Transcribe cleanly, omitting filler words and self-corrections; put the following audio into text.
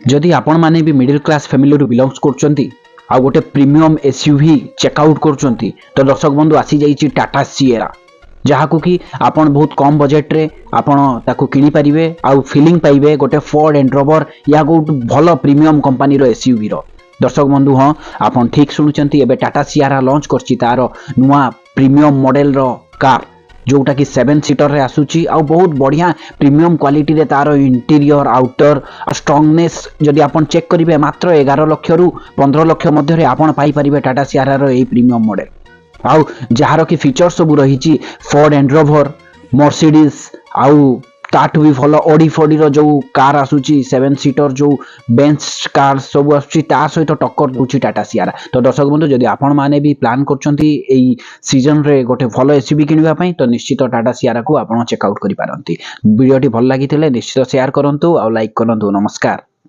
जदि आपण माने भी मिडिल क्लास फैमिली रु बिलोंग्स करचंती आ गोटे प्रीमियम एसयूवी चेकआउट करचंती तो दर्शक बंधु आसी जाइछि टाटा सिएरा जहाकू कि आपण बहुत कम बजेट रे आपण ताकू किनी परिबे आ फीलिंग पाइबे गोटे फोर्ड एंड्रोवर या गोटे भल प्रीमियम कंपनी रो एसयूवी रो। दर्शक बंधु हाँ आपण ठीक शुणुचंती एबे टाटा सियारा लॉन्च करछि तार नुआ प्रीमियम मॉडल रो कार जोटा कि 7 सीटर रे आसुची आ बहुत बढ़िया प्रीमियम क्वालिटी रे तार इंटीरियर आउटर स्ट्रांगनेस जदि आपण चेक करिवे मात्र 11 लाख रु 15 लाख मध्य रे आपण पाई परिबे टाटा सियारा रो एई प्रीमियम मॉडल आउ जहार की फीचर सब रही फोर्ड एंड्रोवर मर्सिडीज आउ ताठू भी भल ऑडी फोडी रो जो कार आसुची 7 सीटर जो बेंच कार सब आसुची ता सहित टक्कर दूची टाटा सियारा। तो दर्शक बंधु जदि आपण माने भी प्लान करचंती एई सीजन रे गोटे भल एसयूवी किनिबा पई तो निश्चित टाटा सियारा को आपण चेकआउट करि पारंती। वीडियोटी भल लागिथिले निश्चित शेयर करंतु आ लाइक करंतु। नमस्कार।